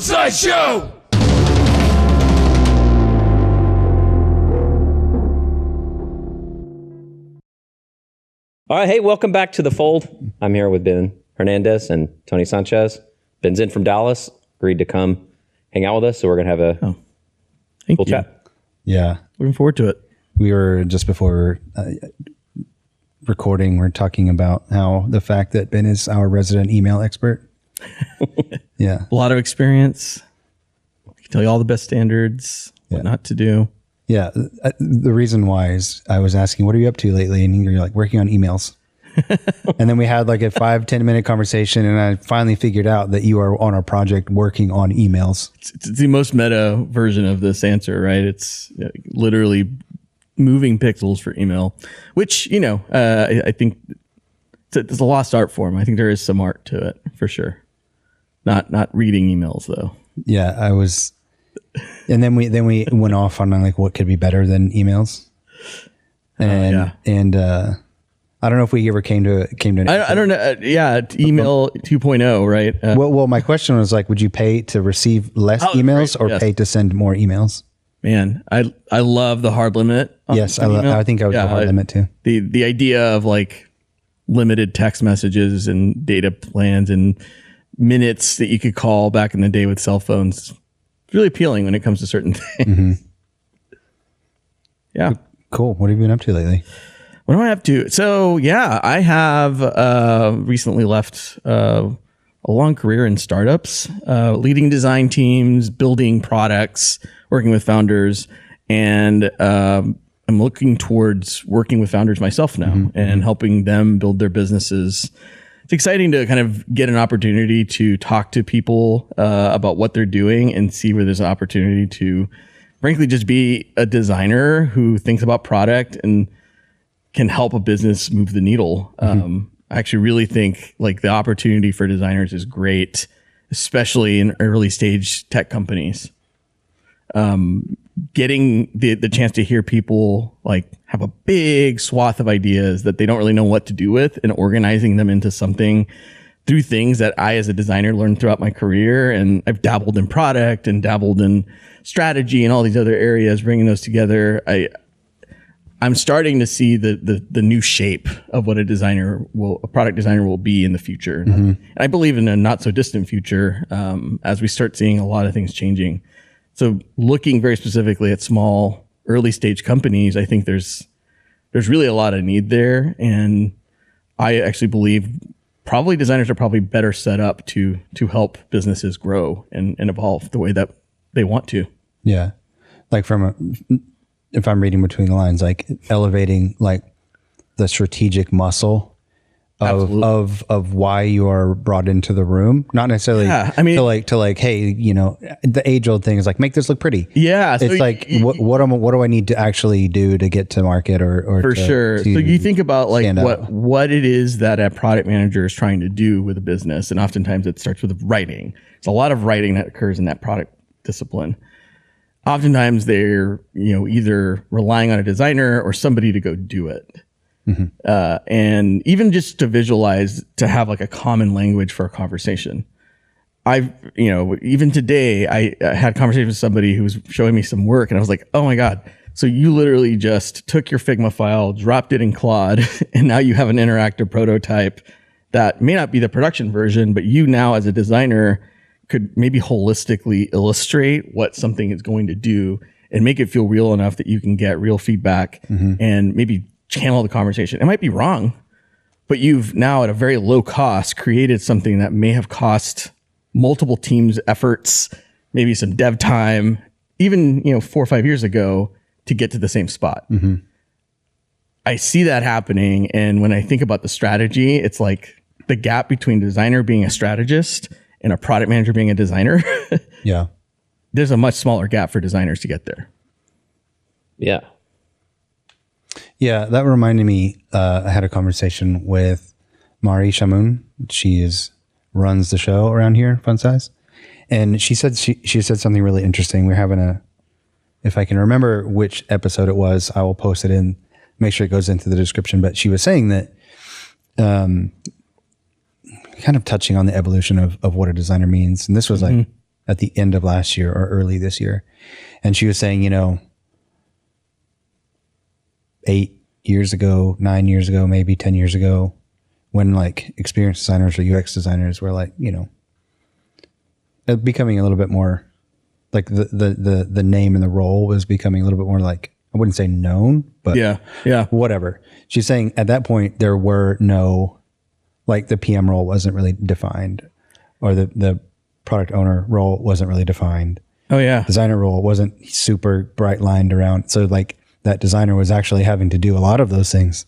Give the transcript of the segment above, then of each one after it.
Funsize Show! All right, hey, welcome back to The Fold. I'm here with Ben Hernandez and Tony Sanchez. Ben's in from Dallas, agreed to come hang out with us, so we're going to have a cool chat. Yeah. Looking forward to it. We were, just before recording, we're talking about how the fact that Ben is our resident email expert. Yeah. A lot of experience. I can tell you all the best standards, what not to do. Yeah. The reason why is I was asking, what are you up to lately? And you're like, working on emails. And then we had like a 5-10 minute conversation, and I finally figured out that you are on our project working on emails. It's the most meta version of this answer, right? It's literally moving pixels for email, which, I think it's a lost art form. I think there is some art to it for sure. Not reading emails though. Yeah, I was, and then we went off on like what could be better than emails. And I don't know if we ever came to an I don't know. Email 2.0, right? Well, my question was like, would you pay to receive less emails or pay to send more emails? Man, I love the hard limit. Yes, I think I would go hard limit too. The idea of like limited text messages and data plans and minutes that you could call back in the day with cell phones is really appealing when it comes to certain things. Mm-hmm. Yeah. Cool. What have you been up to lately? What am I up to? So I have recently left a long career in startups, leading design teams, building products, working with founders, and I'm looking towards working with founders myself now and helping them build their businesses. It's exciting to kind of get an opportunity to talk to people about what they're doing and see where there's an opportunity to, frankly, just be a designer who thinks about product and can help a business move the needle. I actually really think like the opportunity for designers is great, especially in early stage tech companies. Getting the chance to hear people like have a big swath of ideas that they don't really know what to do with and organizing them into something through things that I, as a designer, learned throughout my career. And I've dabbled in product and dabbled in strategy and all these other areas, bringing those together. I'm starting to see the new shape of what a product designer will be in the future. And I believe in a not so distant future, as we start seeing a lot of things changing. So looking very specifically at small early stage companies, I think there's really a lot of need there. And I actually believe probably designers are probably better set up to help businesses grow and evolve the way that they want to. Yeah. Like if I'm reading between the lines, like elevating like the strategic muscle of why you are brought into the room, not necessarily to like, hey, the age old thing is like, make this look pretty. Yeah. It's like, what do I need to actually do to get to market or for sure. So you think about like what it is that a product manager is trying to do with a business. And oftentimes it starts with writing. There's a lot of writing that occurs in that product discipline. Oftentimes they're, either relying on a designer or somebody to go do it. And even just to visualize, to have like a common language for a conversation. Even today, I had a conversation with somebody who was showing me some work and I was like, oh my God. So you literally just took your Figma file, dropped it in Claude, and now you have an interactive prototype that may not be the production version, but you now as a designer could maybe holistically illustrate what something is going to do and make it feel real enough that you can get real feedback and maybe channel the conversation. It might be wrong, but you've now at a very low cost created something that may have cost multiple teams' efforts, maybe some dev time, even 4 or 5 years ago to get to the same spot. I see that happening. And when I think about the strategy, it's like the gap between designer being a strategist and a product manager being a designer. Yeah. There's a much smaller gap for designers to get there. Yeah. Yeah, that reminded me. I had a conversation with Mari Shamoun. She runs the show around here, Funsize, and she said something really interesting. We're having if I can remember which episode it was, I will post it in. Make sure it goes into the description. But she was saying that, kind of touching on the evolution of what a designer means, and this was like at the end of last year or early this year. And she was saying, 8 years ago, 9 years ago, maybe 10 years ago, when like experienced designers or UX designers were like, becoming a little bit more like the name and the role was becoming a little bit more like, I wouldn't say known, but whatever. She's saying at that point, there were no, like the PM role wasn't really defined, or the product owner role wasn't really defined. Oh yeah. Designer role wasn't super bright lined around. So like that designer was actually having to do a lot of those things.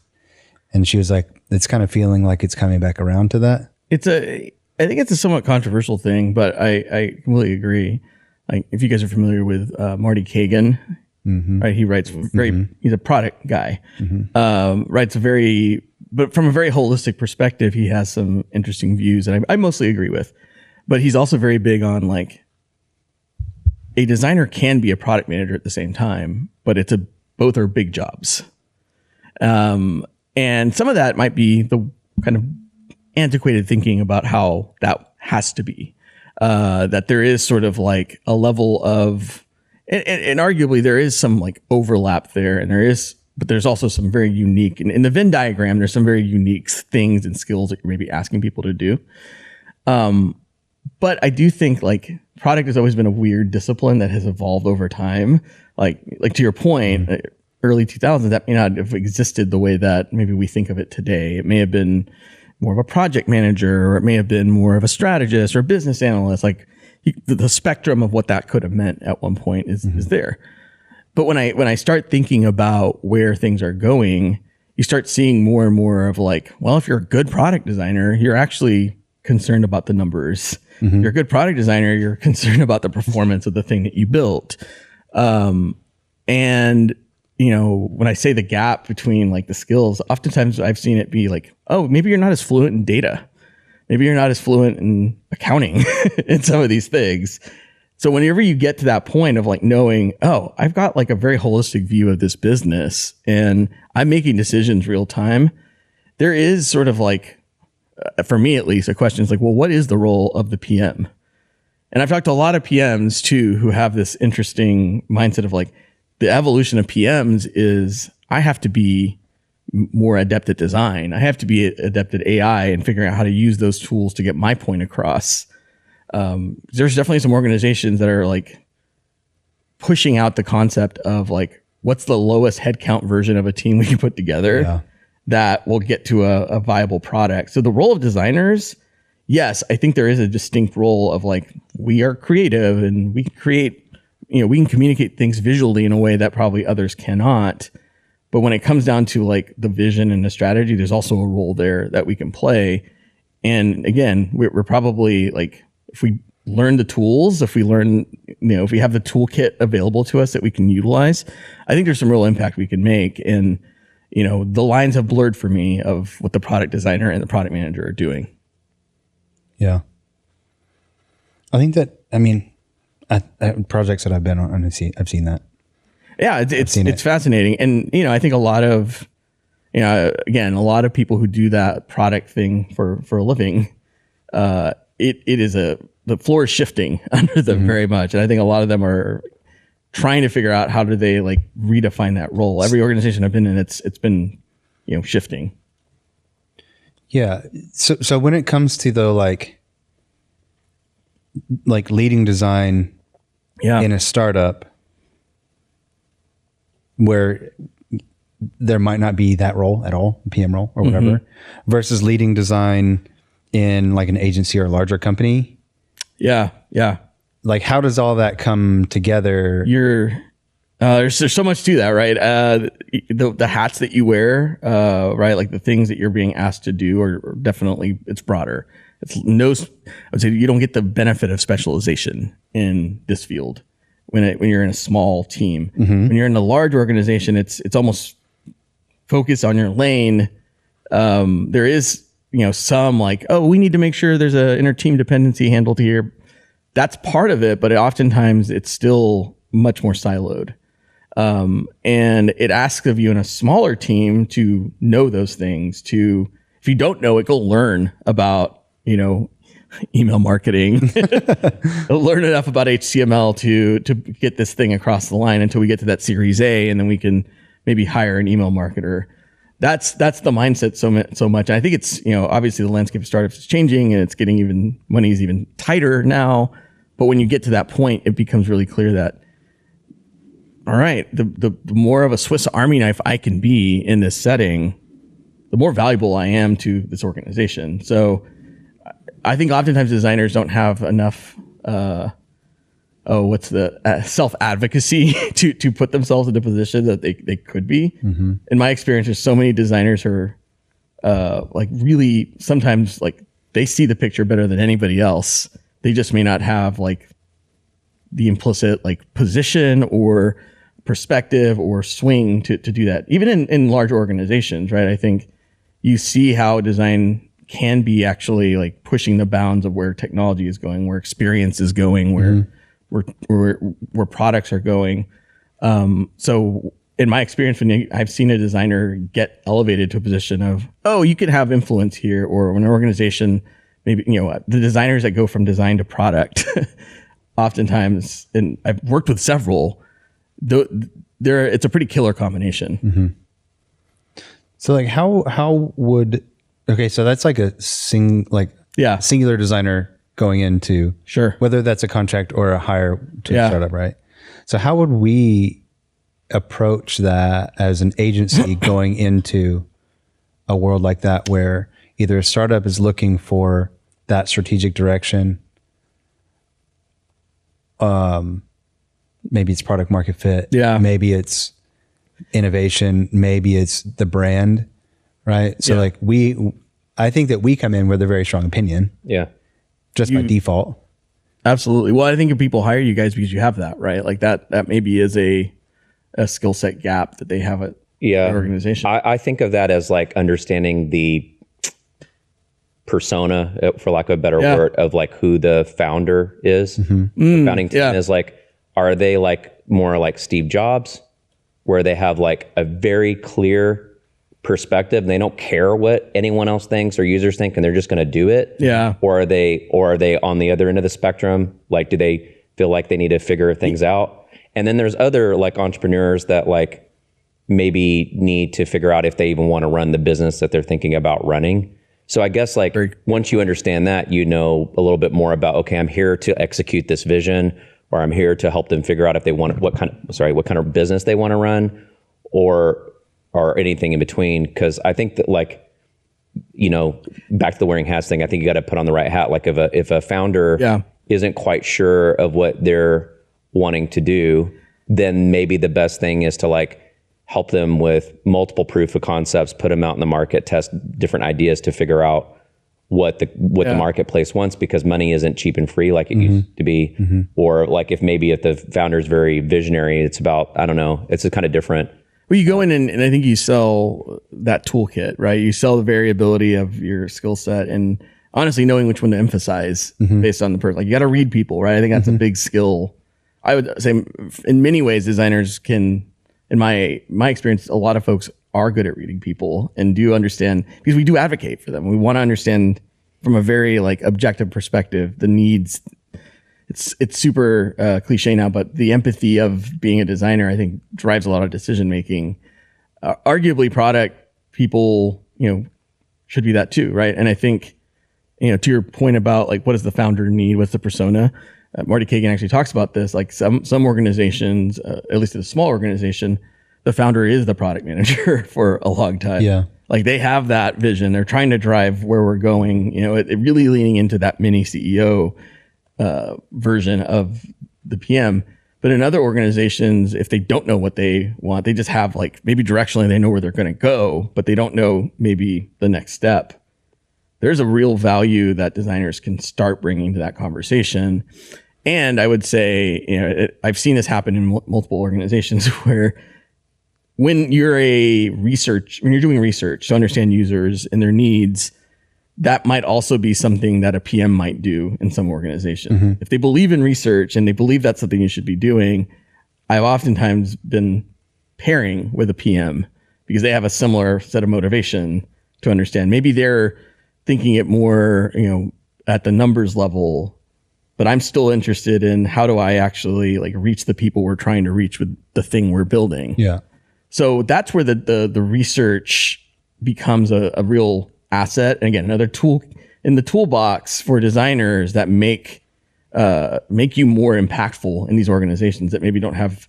And she was like, it's kind of feeling like it's coming back around to that. I think it's a somewhat controversial thing, but I completely agree. Like if you guys are familiar with Marty Kagan, right? He writes he's a product guy, writes but from a very holistic perspective, he has some interesting views that I mostly agree with. But he's also very big on like a designer can be a product manager at the same time, but both are big jobs. And some of that might be the kind of antiquated thinking about how that has to be, that there is sort of like a level of, and arguably there is some like overlap there, but there's also some very unique, in the Venn diagram, there's some very unique things and skills that you're maybe asking people to do. But I do think like product has always been a weird discipline that has evolved over time. Like to your point, early 2000s, that may not have existed the way that maybe we think of it today. It may have been more of a project manager, or it may have been more of a strategist or business analyst. Like the spectrum of what that could have meant at one point is there. But when I start thinking about where things are going, you start seeing more and more of like, well, if you're a good product designer, you're actually concerned about the numbers. You're a good product designer, you're concerned about the performance of the thing that you built. And when I say the gap between like the skills, oftentimes I've seen it be like, oh, maybe you're not as fluent in data. Maybe you're not as fluent in accounting in some of these things. So whenever you get to that point of like knowing, oh, I've got like a very holistic view of this business and I'm making decisions real time, there is sort of like, for me at least, a question is like, well, what is the role of the PM? And I've talked to a lot of PMs too, who have this interesting mindset of like, the evolution of PMs is I have to be more adept at design. I have to be adept at AI and figuring out how to use those tools to get my point across. There's definitely some organizations that are like pushing out the concept of like, what's the lowest headcount version of a team we can put together that will get to a viable product. So the role of designers, yes, I think there is a distinct role of like, we are creative and we can create, we can communicate things visually in a way that probably others cannot. But when it comes down to like the vision and the strategy, there's also a role there that we can play. And again, we're probably like, if we learn the tools, if we learn, if we have the toolkit available to us that we can utilize, I think there's some real impact we can make. And, the lines have blurred for me of what the product designer and the product manager are doing. Yeah. I think that, at projects that I've been on, I've seen that. Yeah, it's fascinating. And, I think a lot of, again, a lot of people who do that product thing for a living, it is the floor is shifting under them very much. And I think a lot of them are trying to figure out how do they like redefine that role. Every organization I've been in, it's been, shifting. Yeah. So when it comes to the like leading design in a startup where there might not be that role at all, PM role or whatever, versus leading design in like an agency or a larger company. Yeah. Yeah. Like, how does all that come together? There's so much to that, right? The hats that you wear, right? Like the things that you're being asked to do are definitely, it's broader. I would say you don't get the benefit of specialization in this field when you're in a small team. When you're in a large organization, it's almost focused on your lane. There is, some like, oh, we need to make sure there's a inter-team dependency handled here. That's part of it, but oftentimes it's still much more siloed. And it asks of you in a smaller team to know those things, if you don't know it, go learn about, email marketing, learn enough about HTML to get this thing across the line until we get to that Series A, and then we can maybe hire an email marketer. That's the mindset so much. I think it's, obviously the landscape of startups is changing, and it's getting money's even tighter now. But when you get to that point, it becomes really clear that, all right, the more of a Swiss Army knife I can be in this setting, the more valuable I am to this organization. So I think oftentimes designers don't have enough, self-advocacy to put themselves in a position that they could be. Mm-hmm. In my experience, there's so many designers who are really sometimes they see the picture better than anybody else. They just may not have the implicit position or perspective or swing to do that. Even in large organizations, right? I think you see how design can be actually pushing the bounds of where technology is going, where experience is going, where products are going. So in my experience, when I've seen a designer get elevated to a position of, you can have influence here, or when an organization, maybe, the designers that go from design to product, oftentimes, and I've worked with several, it's a pretty killer combination. Mm-hmm. So how would, okay, so that's a singular designer going into, sure, whether that's a contract or a hire to a startup, right? So how would we approach that as an agency going into a world like that, where either a startup is looking for that strategic direction, maybe it's product market fit, maybe it's innovation, maybe it's the brand, right? So I think that we come in with a very strong opinion. Yeah. Just by default. Absolutely. Well, I think if people hire you guys because you have that, right? That maybe is a skill set gap that they have at the organization. I think of that as understanding the persona, for lack of a better word, of who the founder is. Mm-hmm. The founding team is are they more like Steve Jobs, where they have a very clear perspective and they don't care what anyone else thinks or users think, and they're just going to do it? Yeah. Or are they on the other end of the spectrum? Do they feel like they need to figure things out? And then there's other entrepreneurs that maybe need to figure out if they even want to run the business that they're thinking about running. So I guess once you understand that, a little bit more about, okay, I'm here to execute this vision, or I'm here to help them figure out if they want what kind of business they want to run, or anything in between. Because I think that back to the wearing hats thing, I think you got to put on the right hat. If a founder isn't quite sure of what they're wanting to do, then maybe the best thing is to help them with multiple proof of concepts, put them out in the market, test different ideas to figure out what the marketplace wants, because money isn't cheap and free like it used to be. Mm-hmm. Or if the founder's very visionary, it's about, I don't know, it's a kind of different. Well, you go in and I think you sell that toolkit, right? You sell the variability of your skill set, and honestly knowing which one to emphasize based on the person. You got to read people, right? I think that's a big skill. I would say in many ways, designers can, in my experience, a lot of folks are good at reading people and do understand, because we do advocate for them. We want to understand from a very objective perspective the needs. It's super cliche now, but the empathy of being a designer, I think, drives a lot of decision making. Arguably, product people, should be that too, right? And I think, to your point about what does the founder need, what's the persona? Marty Kagan actually talks about this. Some organizations, at least in a small organization, the founder is the product manager for a long time. Yeah. They have that vision. They're trying to drive where we're going. It really leaning into that mini CEO version of the PM. But in other organizations, if they don't know what they want, they just have maybe directionally they know where they're going to go, but they don't know maybe the next step. There's a real value that designers can start bringing to that conversation. And I would say, I've seen this happen in multiple organizations where when you're doing research to understand users and their needs, that might also be something that a PM might do in some organization. Mm-hmm. If they believe in research and they believe that's something you should be doing, I've oftentimes been pairing with a PM because they have a similar set of motivation to understand. Maybe they're thinking it more, at the numbers level, but I'm still interested in how do I actually like reach the people we're trying to reach with the thing we're building. Yeah. So that's where the research becomes a real asset. And again, another tool in the toolbox for designers that make you more impactful in these organizations that maybe don't have,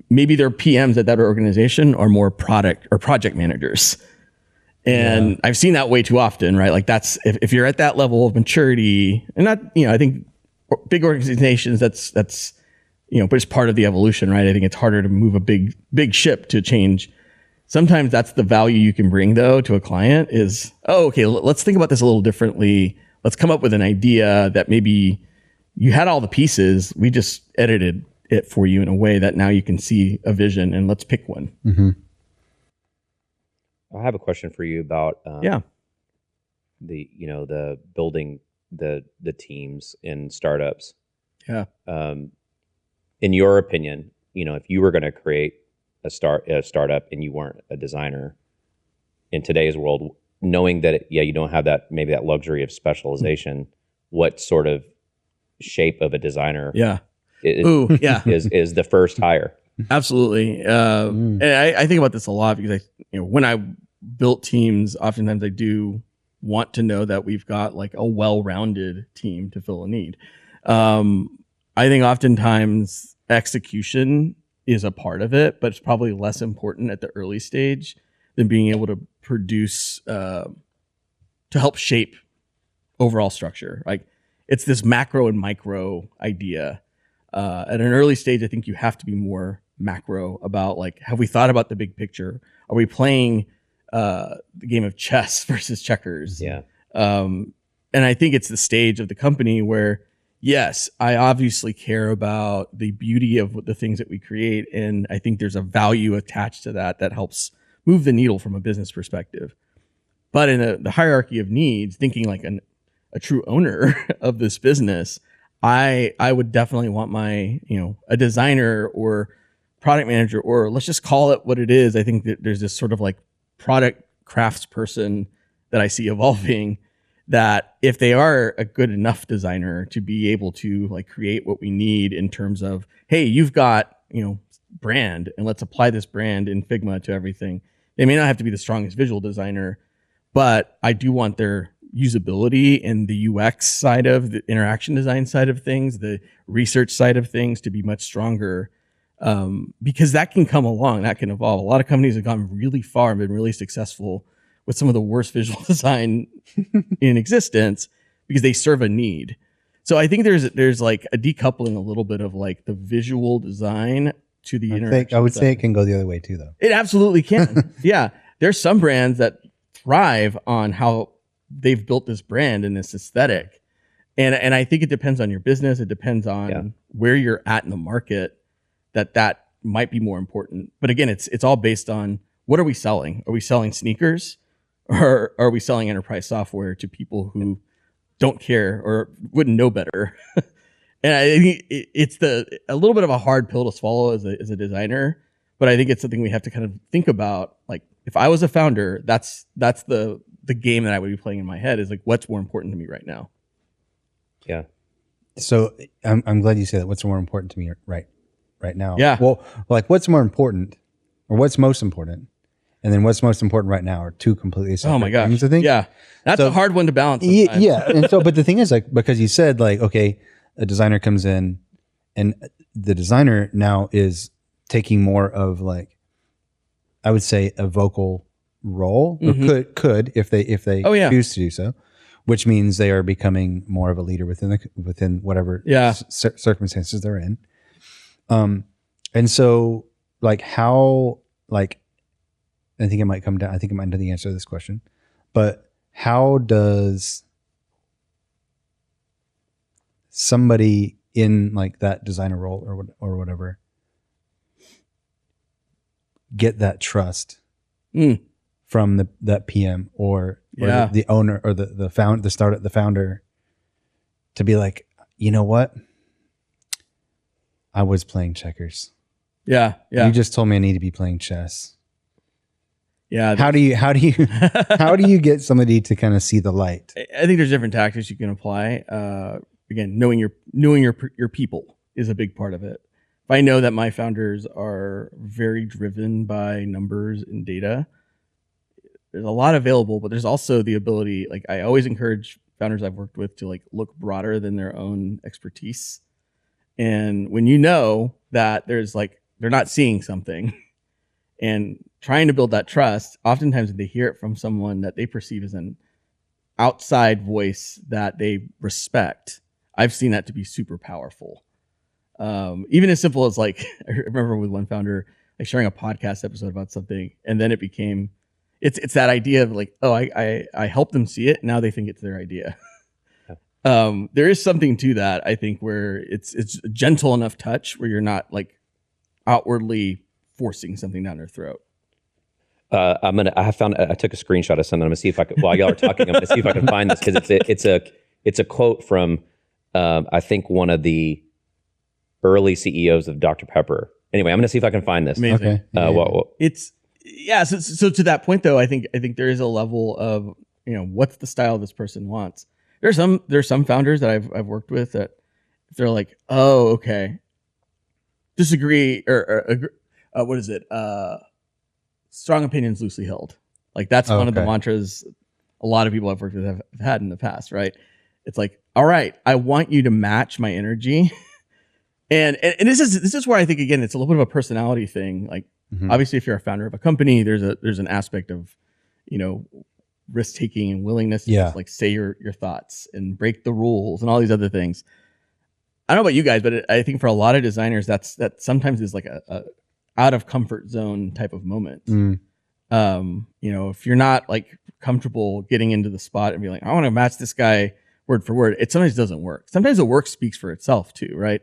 maybe their PMs at that organization are more product or project managers. And I've seen that way too often, right? Like that's, if you're at that level of maturity, and not, I think big organizations, that's, but it's part of the evolution, right? I think it's harder to move a big ship to change. Sometimes that's the value you can bring though to a client is, okay, let's think about this a little differently. Let's come up with an idea that maybe you had all the pieces. We just edited it for you in a way that now you can see a vision, and let's pick one. Mm-hmm. I have a question for you about the building the teams in startups. Yeah. In your opinion, if you were going to create a startup and you weren't a designer in today's world, knowing that you don't have maybe that luxury of specialization, what sort of shape of a designer is the first hire? Absolutely. And I think about this a lot because when I built teams, oftentimes I do want to know that we've got like a well-rounded team to fill a need. I think oftentimes execution is a part of it, but it's probably less important at the early stage than being able to produce, to help shape overall structure. Like it's this macro and micro idea. At an early stage, I think you have to be more macro about like, have we thought about the big picture? Are we playing the game of chess versus checkers? Yeah. And I think it's the stage of the company where, yes, I obviously care about the beauty of the things that we create. And I think there's a value attached to that helps move the needle from a business perspective. But in the hierarchy of needs, thinking like a true owner of this business, I would definitely want my, a designer or product manager, or let's just call it what it is. I think that there's this sort of like product crafts person that I see evolving, that if they are a good enough designer to be able to like create what we need in terms of, hey, you've got, brand, and let's apply this brand in Figma to everything. They may not have to be the strongest visual designer, but I do want their usability and the UX side of the interaction design side of things, the research side of things to be much stronger. Because that can come along, that can evolve. A lot of companies have gone really far and been really successful with some of the worst visual design in existence because they serve a need. So I think there's like a decoupling a little bit of like the visual design to the interaction. I would say it can go the other way too, though. It absolutely can. Yeah. There's some brands that thrive on how they've built this brand and this aesthetic. And I think it depends on your business. It depends on where you're at in the market, that might be more important. But again, it's all based on what are we selling? Are we selling sneakers, or are we selling enterprise software to people who don't care or wouldn't know better? And I think it's a little bit of a hard pill to swallow as a designer, but I think it's something we have to kind of think about. Like if I was a founder, that's the game that I would be playing in my head, is like, what's more important to me right now? Yeah. So I'm glad you say that. What's more important to me right now? Yeah. Well, like what's more important, or what's most important, and then what's most important right now are two completely separate things, I think. Yeah. That's a hard one to balance sometimes. Yeah. And so, but the thing is, like, because you said like, okay, a designer comes in and the designer now is taking more of like, I would say a vocal role, or could if they choose to do so, which means they are becoming more of a leader within whatever circumstances they're in. And so like how, like, I think it might come down, I think it might know the answer to this question, but how does somebody in like that designer role or whatever get that trust from that PM or the owner or the founder to be like, you know what? I was playing checkers. Yeah. You just told me I need to be playing chess. Yeah. How do you get somebody to kind of see the light? I think there's different tactics you can apply. Again, knowing your people is a big part of it. If I know that my founders are very driven by numbers and data, there's a lot available, but there's also the ability, like I always encourage founders I've worked with to like look broader than their own expertise. And when you know that there's like, they're not seeing something and trying to build that trust, oftentimes they hear it from someone that they perceive as an outside voice that they respect. I've seen that to be super powerful. Even as simple as like, I remember with one founder, like sharing a podcast episode about something, and then it became, it's that idea of like, oh, I helped them see it. Now they think it's their idea. There is something to that, I think, where it's a gentle enough touch where you're not like outwardly forcing something down their throat. I took a screenshot of something. I'm gonna see if I could, while y'all are talking, I'm gonna see if I can find this because it's a quote from I think one of the early CEOs of Dr. Pepper. Anyway, I'm gonna see if I can find this. Amazing. Okay. It's so to that point though, I think there is a level of, what's the style this person wants. There's some founders that I've worked with that if they're like, oh, okay, disagree or agree, what is it? Strong opinions loosely held. Like that's one of the mantras a lot of people I've worked with have had in the past, right? It's like, all right, I want you to match my energy. and this is where I think, again, it's a little bit of a personality thing. Like, obviously, if you're a founder of a company, there's an aspect of, risk taking and willingness to just like say your thoughts and break the rules and all these other things. I don't know about you guys, but I think for a lot of designers, that sometimes is like a out of comfort zone type of moment. If you're not like comfortable getting into the spot and be like, I want to match this guy word for word, it sometimes doesn't work. Sometimes the work speaks for itself too, right?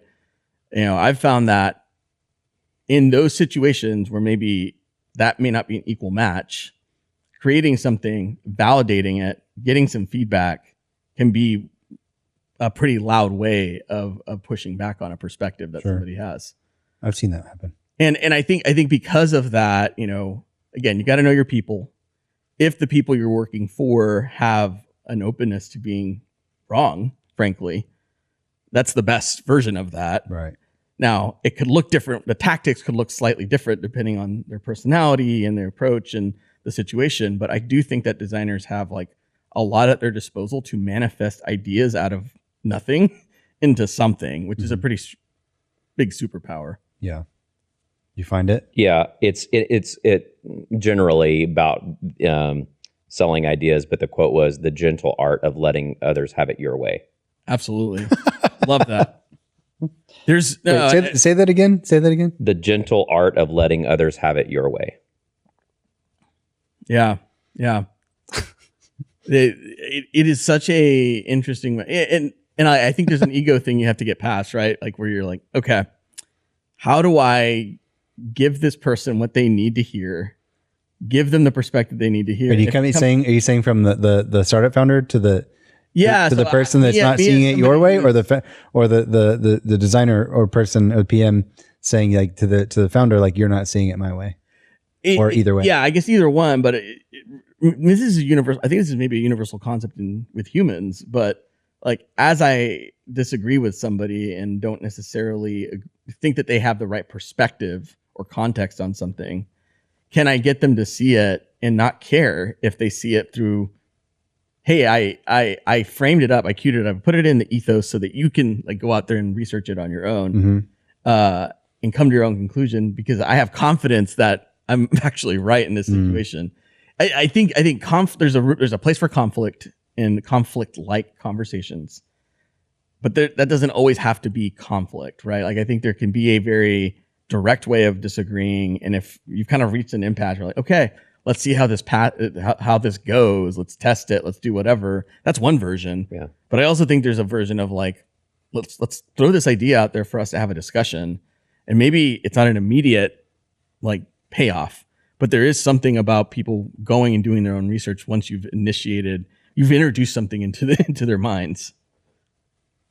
I've found that in those situations where maybe that may not be an equal match, creating something, validating it, getting some feedback can be a pretty loud way of pushing back on a perspective that somebody has. I've seen that happen. And I think because of that, again, you got to know your people. If the people you're working for have an openness to being wrong, frankly, that's the best version of that. Right. Now, it could look different. The tactics could look slightly different depending on their personality and their approach and the situation. But I do think that designers have like a lot at their disposal to manifest ideas out of nothing into something, which is a pretty big superpower. Yeah. You find it? Yeah, it's generally about selling ideas, but the quote was the gentle art of letting others have it your way. Absolutely. Love that. There's say that again. Say that again. The gentle art of letting others have it your way. Yeah. It is such a interesting way. And I think there's an ego thing you have to get past, right? Like where you're like, okay, how do I give this person what they need to hear, give them the perspective they need to hear? Are you saying from the startup founder to the the person that's not seeing it your way, or the designer or person or PM saying like to the founder, like you're not seeing it my way, or either way? Yeah, I guess either one. But this is a universal. I think this is maybe a universal concept with humans. But like as I disagree with somebody and don't necessarily think that they have the right perspective or context on something, can I get them to see it and not care if they see it through, hey, I framed it up, I queued it up, put it in the ethos so that you can like go out there and research it on your own and come to your own conclusion because I have confidence that I'm actually right in this situation. I think there's a place for conflict and conflict-like conversations, but that doesn't always have to be conflict, right? Like I think there can be a very direct way of disagreeing, and if you've kind of reached an impasse, you're like, okay, let's see how this how this goes. Let's test it. Let's do whatever. That's one version. Yeah. But I also think there's a version of like, let's throw this idea out there for us to have a discussion, and maybe it's not an immediate like payoff, but there is something about people going and doing their own research once you've introduced something into their minds.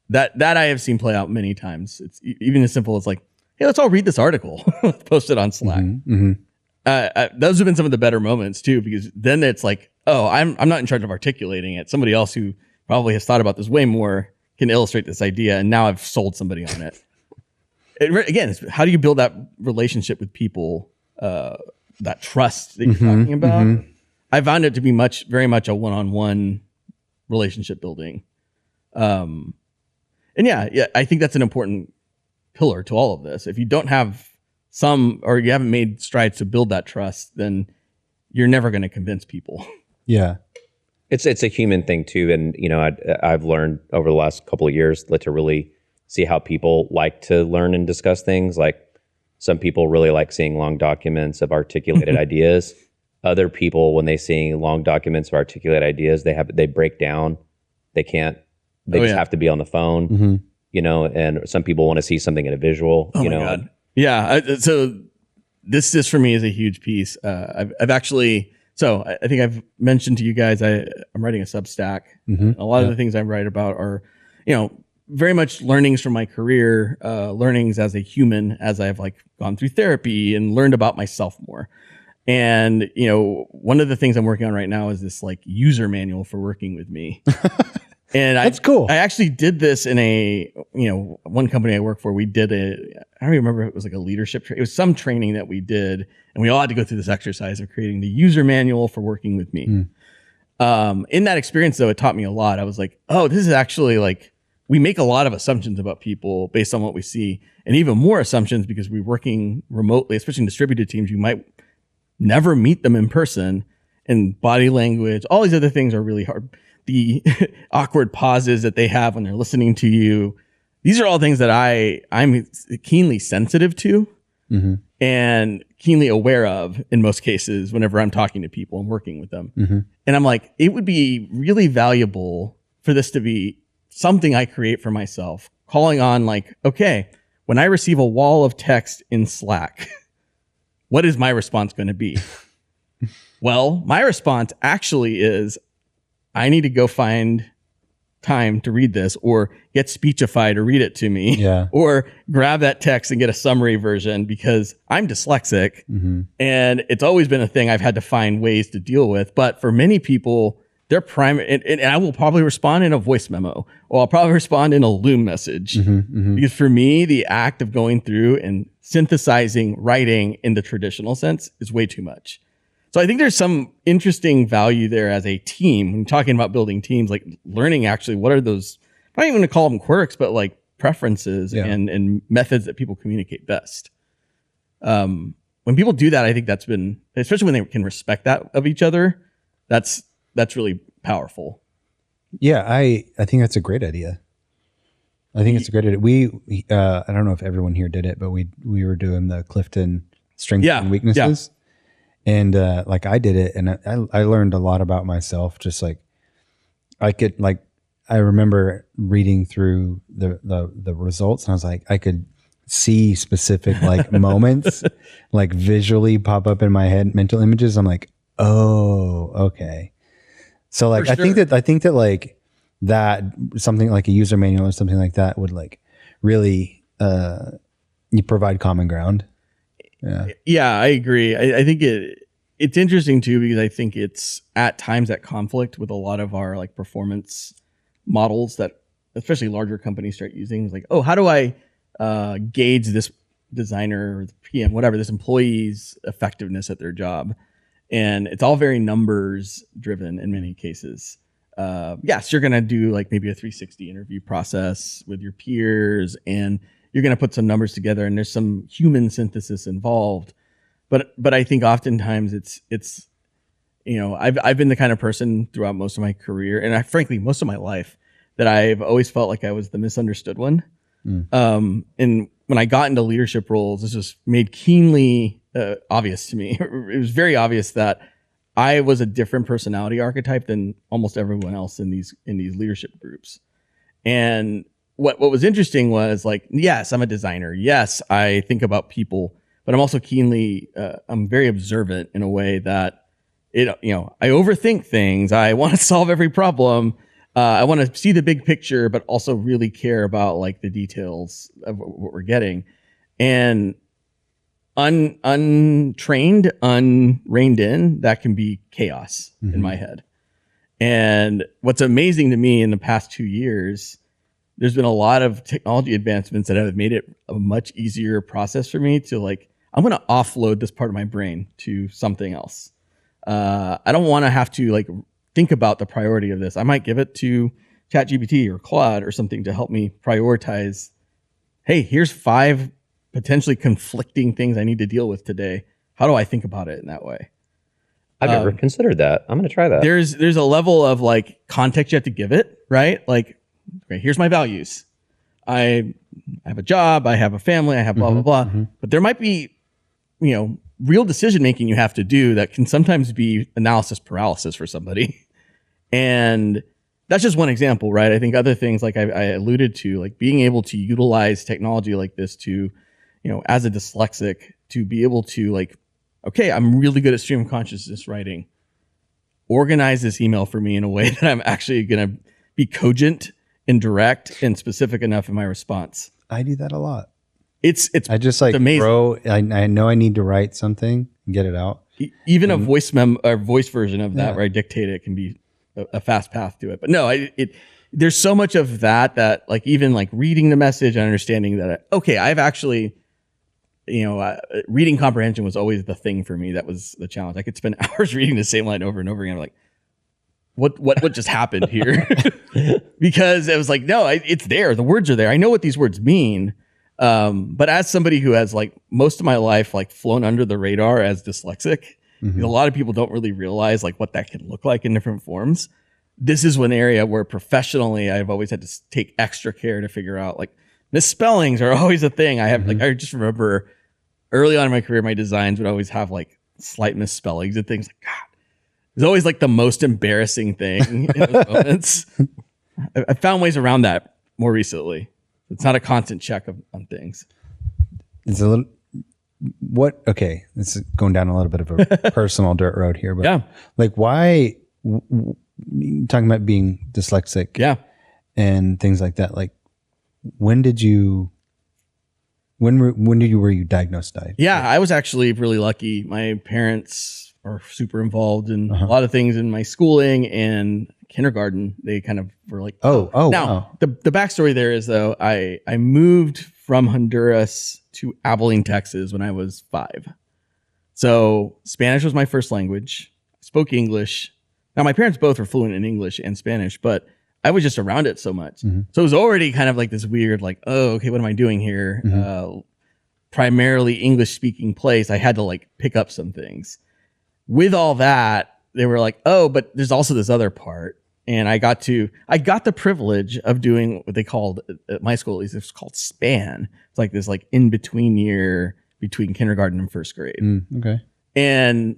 That I have seen play out many times. It's even as simple as like, hey, let's all read this article. Post it on Slack. those have been some of the better moments too, because then it's like, oh, I'm not in charge of articulating it. Somebody else who probably has thought about this way more can illustrate this idea, and now I've sold somebody on it. Again, it's how do you build that relationship with people, that trust that you're talking about? I found it to be very much a one-on-one relationship building. And yeah, I think that's an important pillar to all of this. If you don't have or you haven't made strides to build that trust, then you're never going to convince people. Yeah. It's a human thing too. And, I've learned over the last couple of years to really see how people like to learn and discuss things. Like some people really like seeing long documents of articulated ideas. Other people, when they see long documents of articulated ideas, they break down. They can't, just have to be on the phone, and some people want to see something in a visual, my God. Yeah. So this for me is a huge piece. I've actually, I think I've mentioned to you guys, I'm writing a Substack. A lot of the things I write about are, very much learnings from my career, learnings as a human, as I've gone through therapy and learned about myself more. And, one of the things I'm working on right now is this user manual for working with me. And that's cool. I actually did this in one company I work for. We did I don't even remember if it was a leadership. It was some training that we did, and we all had to go through this exercise of creating the user manual for working with me. In that experience, though, it taught me a lot. I was like, oh, this is actually we make a lot of assumptions about people based on what we see, and even more assumptions because we're working remotely, especially in distributed teams. You might never meet them in person, and body language, all these other things are really hard. The awkward pauses that they have when they're listening to you. These are all things that I'm keenly sensitive to and keenly aware of in most cases whenever I'm talking to people and working with them. And I'm like, it would be really valuable for this to be something I create for myself, calling on okay, when I receive a wall of text in Slack, what is my response going to be? Well, my response actually is, I need to go find time to read this, or get Speechify to read it to me, or grab that text and get a summary version, because I'm dyslexic and it's always been a thing I've had to find ways to deal with. But for many people, their primary, and I will probably respond in a voice memo, or I'll probably respond in a Loom message, because for me, the act of going through and synthesizing writing in the traditional sense is way too much. So I think there's some interesting value there as a team when talking about building teams, learning actually what are those, I'm not even going to call them quirks, but preferences and methods that people communicate best. When people do that, I think that's been, especially when they can respect that of each other, that's really powerful. Yeah, I think that's a great idea. I think it's a great idea. We I don't know if everyone here did it, but we were doing the Clifton strengths and weaknesses. And I did it, and I learned a lot about myself. Just I remember reading through the results, and I was like, I could see specific moments visually pop up in my head, mental images. I'm like, oh, okay. So I think that that something like a user manual or something like that would really you provide common ground. Yeah, I agree. I think it's interesting too, because I think it's at times at conflict with a lot of our performance models that especially larger companies start using. It's oh, how do I gauge this designer or the PM, whatever, this employee's effectiveness at their job? And it's all very numbers driven in many cases. Yes, you're going to do maybe a 360 interview process with your peers, and you're going to put some numbers together, and there's some human synthesis involved. But I think oftentimes it's I've been the kind of person throughout most of my career, and frankly most of my life, that I've always felt like I was the misunderstood one. And when I got into leadership roles, this was made keenly obvious to me. It was very obvious that I was a different personality archetype than almost everyone else in these leadership groups. And what was interesting was yes, I'm a designer. Yes, I think about people, but I'm also I'm very observant in a way that I overthink things. I want to solve every problem. I want to see the big picture, but also really care about the details of what we're getting. And untrained, unreined in, that can be chaos in my head. And what's amazing to me in the past 2 years, there's been a lot of technology advancements that have made it a much easier process for me to like, I'm going to offload this part of my brain to something else. I don't want to have to like think about the priority of this. I might give it to ChatGPT or Claude or something to help me prioritize. Hey, here's 5 potentially conflicting things I need to deal with today. How do I think about it in that way? I've never considered that. I'm going to try that. There's a level of like context you have to give it, right? Like, okay, here's my values. I have a job, I have a family, I have blah, blah, blah. But there might be, real decision making you have to do that can sometimes be analysis paralysis for somebody. And that's just one example, right? I think other things like I alluded to, like being able to utilize technology like this to, as a dyslexic, to be able to like, okay, I'm really good at stream of consciousness writing. Organize this email for me in a way that I'm actually going to be cogent and direct and specific enough in my response. I do that a lot. I just like amazing. I know I need to write something and get it out. Even a voice version of that where I dictate it can be a fast path to it. But no, there's so much of that like even like reading the message and understanding that, I've actually, reading comprehension was always the thing for me. That was the challenge. I could spend hours reading the same line over and over again. I'm like, what just happened here? Because it was like, no, it's there. The words are there. I know what these words mean. But as somebody who has like most of my life, like flown under the radar as dyslexic, a lot of people don't really realize like what that can look like in different forms. This is one area where professionally I've always had to take extra care to figure out like misspellings are always a thing. I have I just remember early on in my career, my designs would always have like slight misspellings and things like, God, it's always like the most embarrassing thing in those moments. I found ways around that more recently. It's not a constant check on things. It's a little, okay, this is going down a little bit of a personal dirt road here, but like why, talking about being dyslexic and things like that, like when were you diagnosed? I was actually really lucky. My parents are super involved in a lot of things in my schooling and kindergarten. They kind of were like, now wow. the backstory there is though, I moved from Honduras to Abilene, Texas when I was 5. So Spanish was my first language. I spoke English. Now my parents both were fluent in English and Spanish, but I was just around it so much. So it was already kind of like this weird, like, what am I doing here? Primarily English speaking place. I had to like pick up some things. With all that, they were like, but there's also this other part. And I got the privilege of doing what they called, at my school at least, it's called SPAN. It's like this like in-between year between kindergarten and first grade. Okay. And,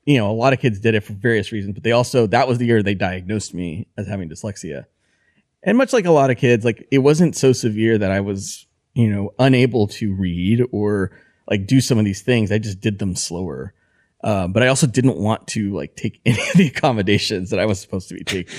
a lot of kids did it for various reasons, but that was the year they diagnosed me as having dyslexia. And much like a lot of kids, like it wasn't so severe that I was, unable to read or like do some of these things. I just did them slower. But I also didn't want to like take any of the accommodations that I was supposed to be taking.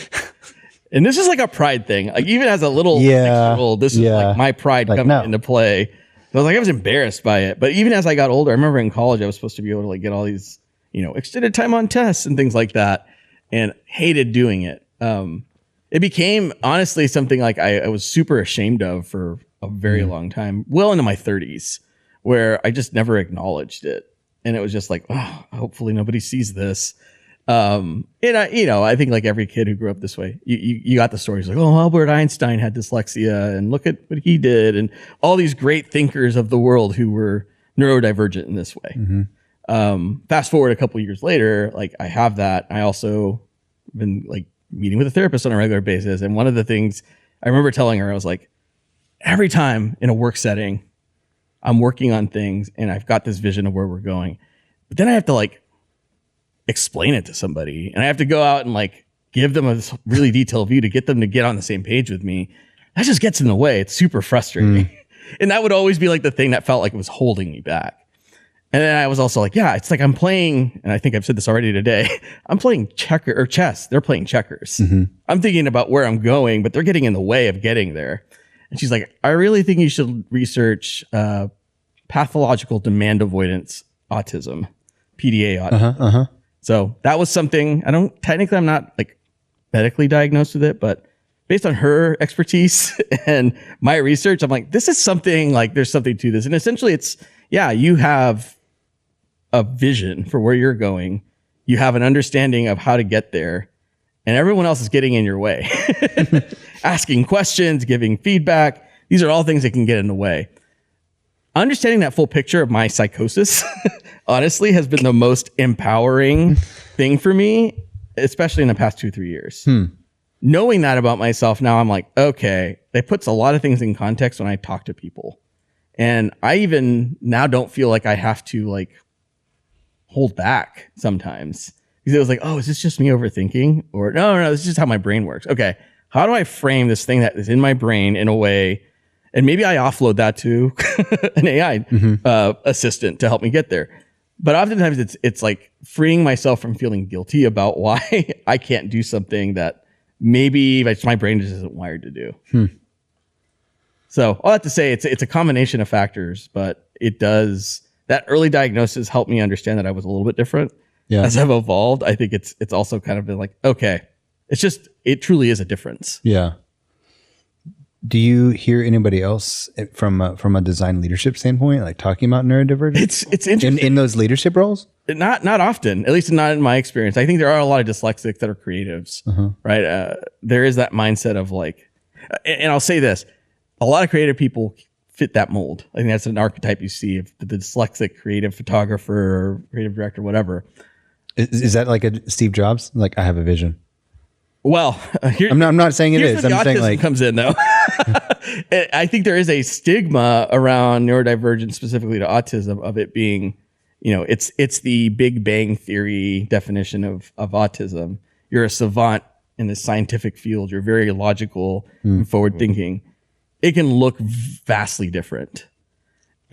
And this is like a pride thing. Like even as a little 6-year-old, this is like my pride like, coming into play. So I was embarrassed by it. But even as I got older, I remember in college, I was supposed to be able to like get all these, extended time on tests and things like that, and hated doing it. It became honestly something like I was super ashamed of for a very long time, well into my 30s, where I just never acknowledged it. And it was just like, hopefully nobody sees this. And I think like every kid who grew up this way, you got the stories like, Albert Einstein had dyslexia and look at what he did. And all these great thinkers of the world who were neurodivergent in this way. Fast forward a couple years later, like I have that. I also been like meeting with a therapist on a regular basis. And one of the things I remember telling her, I was like, every time in a work setting, I'm working on things and I've got this vision of where we're going, but then I have to like explain it to somebody and I have to go out and like give them a really detailed view to get them to get on the same page with me. That just gets in the way. It's super frustrating. And that would always be like the thing that felt like it was holding me back. And then I was also like, it's like I'm playing, and I think I've said this already today, I'm playing chess. They're playing checkers. I'm thinking about where I'm going, but they're getting in the way of getting there. And she's like, I really think you should research pathological demand avoidance autism, PDA autism. So that was something I'm not like medically diagnosed with it, but based on her expertise and my research, I'm like, this is something like there's something to this. And essentially it's, you have a vision for where you're going. You have an understanding of how to get there, and everyone else is getting in your way, asking questions, giving feedback. These are all things that can get in the way. Understanding that full picture of my psychosis, honestly, has been the most empowering thing for me, especially in the past 2-3 years. Knowing that about myself now, I'm like, okay, that puts a lot of things in context when I talk to people. And I even now don't feel like I have to like hold back sometimes. Because it was like, oh, is this just me overthinking? Or no, this is just how my brain works. Okay, how do I frame this thing that is in my brain in a way, and maybe I offload that to an AI assistant to help me get there. But oftentimes it's like freeing myself from feeling guilty about why I can't do something that maybe my brain just isn't wired to do. So all I have to say, it's a combination of factors, but that early diagnosis helped me understand that I was a little bit different. Yeah. As I've evolved, I think it's also kind of been like, okay, it truly is a difference. Yeah. Do you hear anybody else from a design leadership standpoint, like talking about neurodivergence? It's interesting in those leadership roles. Not often, at least not in my experience. I think there are a lot of dyslexics that are creatives, right? There is that mindset of like, and I'll say this: a lot of creative people fit that mold. I think that's an archetype you see of the dyslexic creative photographer, or creative director, whatever. Is that like a Steve Jobs? Like, I have a vision. Well, I'm not saying it is. I'm saying like comes in though. I think there is a stigma around neurodivergence, specifically to autism, of it being, it's the Big Bang Theory definition of autism. You're a savant in the scientific field. You're very logical and forward thinking. It can look vastly different.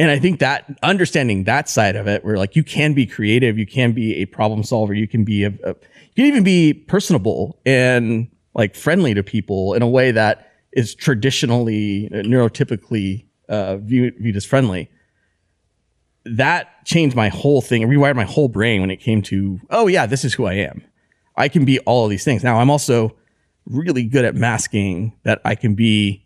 And I think that understanding that side of it, where like you can be creative, you can be a problem solver, you can be you can even be personable and like friendly to people in a way that is traditionally neurotypically viewed as friendly. That changed my whole thing and rewired my whole brain when it came to, oh yeah, this is who I am. I can be all of these things. Now I'm also really good at masking that I can be.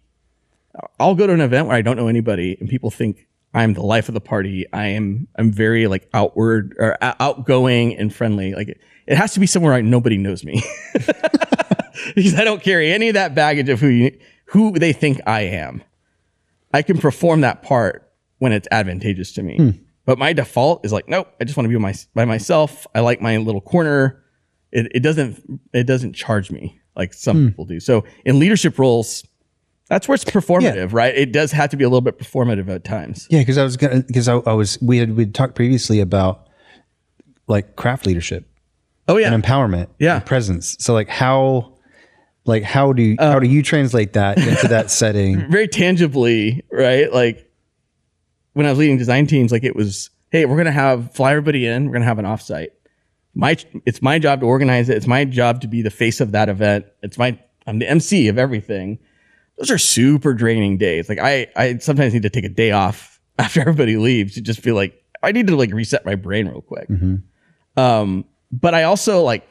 I'll go to an event where I don't know anybody and people think I'm the life of the party. I'm very like outward or outgoing and friendly. Like it has to be somewhere nobody knows me because I don't carry any of that baggage of who they think I am. I can perform that part when it's advantageous to me. But my default is like, nope, I just want to be by myself. I like my little corner. It doesn't charge me like some people do. So in leadership roles, that's where it's performative, right? It does have to be a little bit performative at times. Yeah, because we'd talked previously about like craft leadership. Oh yeah, and empowerment, and presence. So like how do you translate that into that setting? Very tangibly, right? Like when I was leading design teams, like it was, hey, we're gonna fly everybody in. We're gonna have an offsite. It's my job to organize it. It's my job to be the face of that event. I'm the MC of everything. Those are super draining days. Like I sometimes need to take a day off after everybody leaves to just feel like I need to like reset my brain real quick. But I also like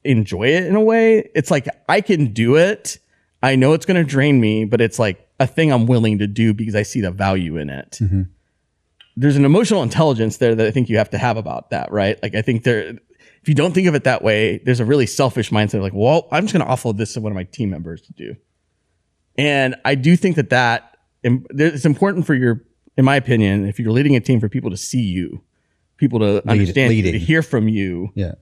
enjoy it in a way. It's like I can do it. I know it's going to drain me, but it's like a thing I'm willing to do because I see the value in it. There's an emotional intelligence there that I think you have to have about that, right? Like I think if you don't think of it that way, there's a really selfish mindset of like, well, I'm just going to offload this to one of my team members to do. And I do think that it's important for in my opinion, if you're leading a team, for people to see you, people to understand you, to hear from you. Yeah.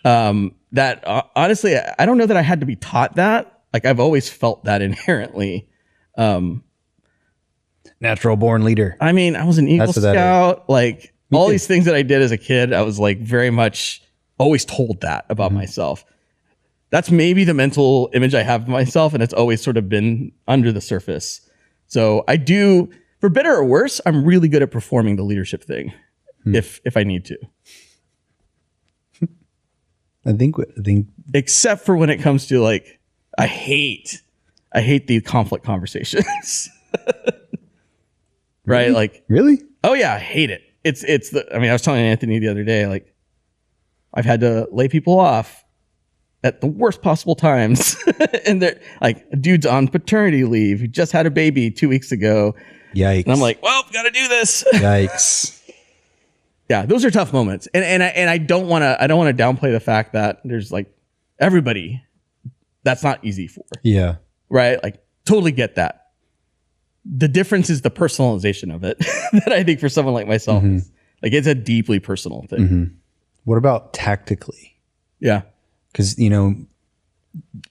That honestly, I don't know that I had to be taught that. Like I've always felt that inherently. Natural born leader. I mean, I was an Eagle Scout. Like all these things that I did as a kid, I was like very much always told that about myself. That's maybe the mental image I have of myself, and it's always sort of been under the surface. So I do, for better or worse, I'm really good at performing the leadership thing if I need to. I think except for when it comes to like, I hate the conflict conversations. right? Really? Like, really? oh yeah, I hate it. I was telling Anthony the other day, like, I've had to lay people off at the worst possible times. And they're like, a dude's on paternity leave. He just had a baby 2 weeks ago. Yikes. And I'm like, well, got to do this. Yikes. Yeah, those are tough moments. And I don't want to downplay the fact that there's like everybody that's not easy for. Yeah. Right? Like, totally get that. The difference is the personalization of it that I think for someone like myself is like, it's a deeply personal thing. Mm-hmm. What about tactically? Yeah. Because, the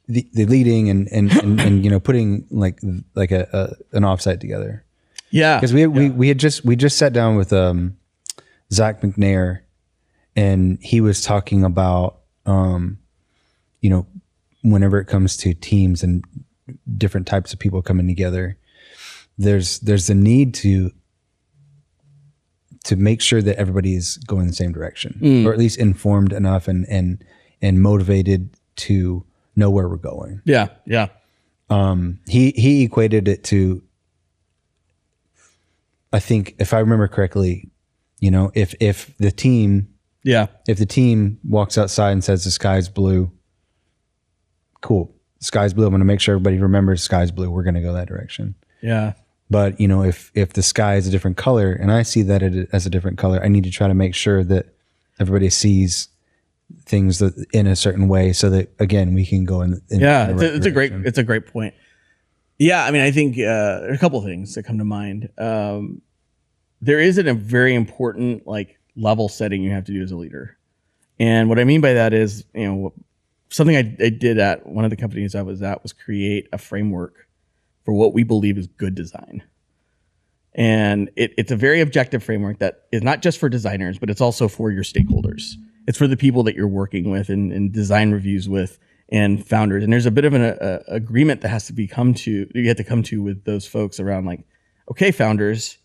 leading and putting like an offsite together. Yeah. Because we just sat down with Zach McNair, and he was talking about whenever it comes to teams and different types of people coming together, there's a need to make sure that everybody is going the same direction, or at least informed enough and motivated to know where we're going. Yeah. Yeah. He equated it to, I think, if I remember correctly, if the team walks outside and says the sky's blue, cool, the sky's blue. I'm going to make sure everybody remembers the sky's blue. We're going to go that direction. Yeah. But if the sky is a different color and I see that it as a different color, I need to try to make sure that everybody sees things in a certain way, so that again we can go in it's a great point. Yeah, I mean, I think there are a couple of things that come to mind. There is a very important like level setting you have to do as a leader, and what I mean by that is, something I did at one of the companies I was at was create a framework for what we believe is good design. And it's a very objective framework that is not just for designers, but it's also for your stakeholders. It's for the people that you're working with and design reviews with and founders. And there's a bit of an agreement that has to you have to come to with those folks around like, okay, founders,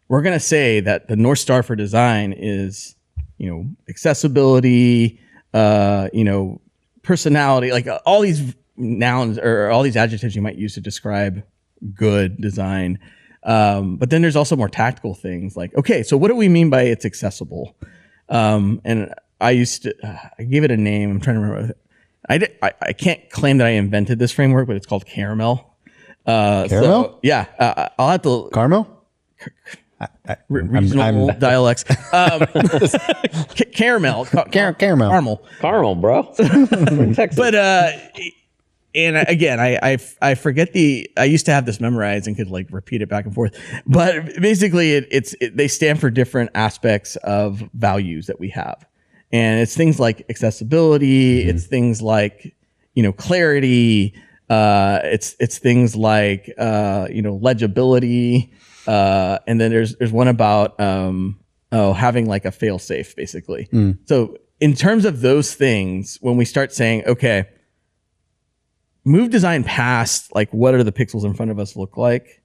we're going to say that the North Star for design is, accessibility, personality, like all these nouns or all these adjectives you might use to describe good design. But then there's also more tactical things like, okay, so what do we mean by it's accessible? And I gave it a name. I'm trying to remember. I can't claim that I invented this framework, but it's called Caramel. Caramel? So, yeah. I'll have to. Caramel? Regional dialects. Caramel. Caramel, bro. But and again, I forget I used to have this memorized and could like repeat it back and forth. But basically, they stand for different aspects of values that we have, and it's things like accessibility. It's things like clarity. It's things like legibility. And then there's one about having like a fail safe, basically. So in terms of those things, when we start saying, okay, move design past like what are the pixels in front of us look like?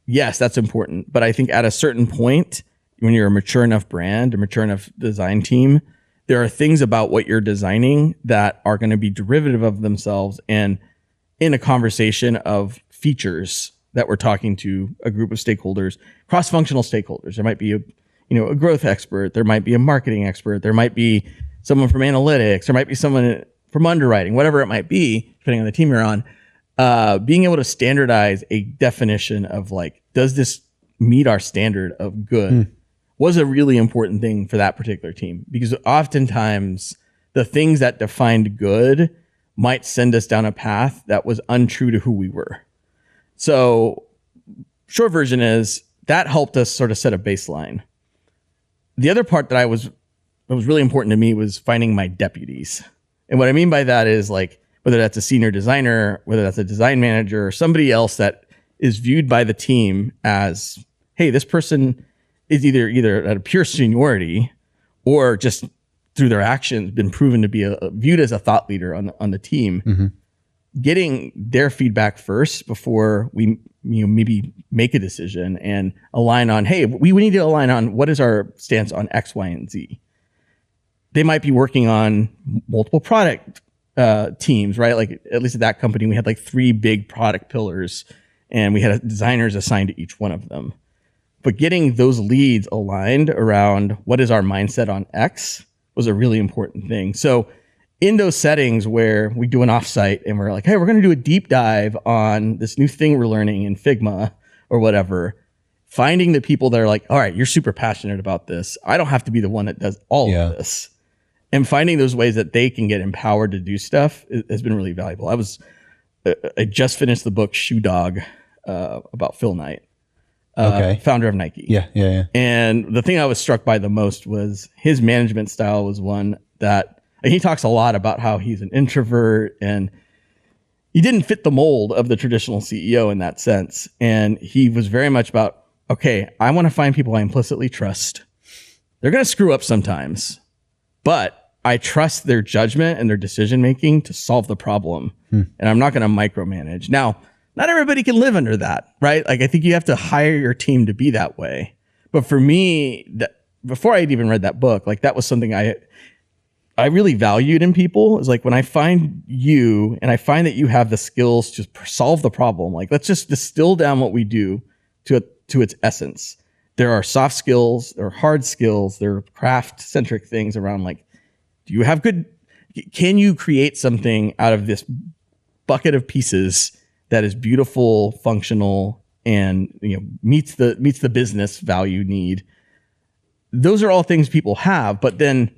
Yes, that's important. But I think at a certain point, when you're a mature enough brand, a mature enough design team, there are things about what you're designing that are going to be derivative of themselves and in a conversation of features that we're talking to a group of stakeholders, cross-functional stakeholders. There might be a growth expert. There might be a marketing expert. There might be someone from analytics. There might be someone from underwriting, whatever it might be, depending on the team you're on. Being able to standardize a definition of like, does this meet our standard of good was a really important thing for that particular team, because oftentimes the things that defined good might send us down a path that was untrue to who we were. So short version is that helped us sort of set a baseline. The other part that was really important to me was finding my deputies. And what I mean by that is like, whether that's a senior designer, whether that's a design manager, or somebody else that is viewed by the team as, hey, this person is either at a pure seniority or just through their actions been proven to be viewed as a thought leader on the team. Getting their feedback first before we maybe make a decision and align on, hey, we need to align on what is our stance on X, Y, and Z. They might be working on multiple product teams, right? Like at least at that company, we had like 3 big product pillars and we had designers assigned to each one of them. But getting those leads aligned around what is our mindset on X was a really important thing. So in those settings where we do an offsite and we're like, hey, we're going to do a deep dive on this new thing we're learning in Figma or whatever, finding the people that are like, all right, you're super passionate about this. I don't have to be the one that does all of this. And finding those ways that they can get empowered to do stuff has been really valuable. I just finished the book Shoe Dog about Phil Knight. Founder of Nike. Yeah. And the thing I was struck by the most was his management style was one that he talks a lot about how he's an introvert and he didn't fit the mold of the traditional CEO in that sense. And he was very much about, okay, I want to find people I implicitly trust. They're going to screw up sometimes, but I trust their judgment and their decision making to solve the problem. And I'm not going to micromanage. Now, not everybody can live under that, right? Like, I think you have to hire your team to be that way. But for me, before I had even read that book, like that was something I really valued in people. Is like when I find you and I find that you have the skills to solve the problem, like let's just distill down what we do to its essence. There are soft skills, there are hard skills, there are craft-centric things around like, can you create something out of this bucket of pieces that is beautiful, functional, and meets the business value need? Those are all things people have, but then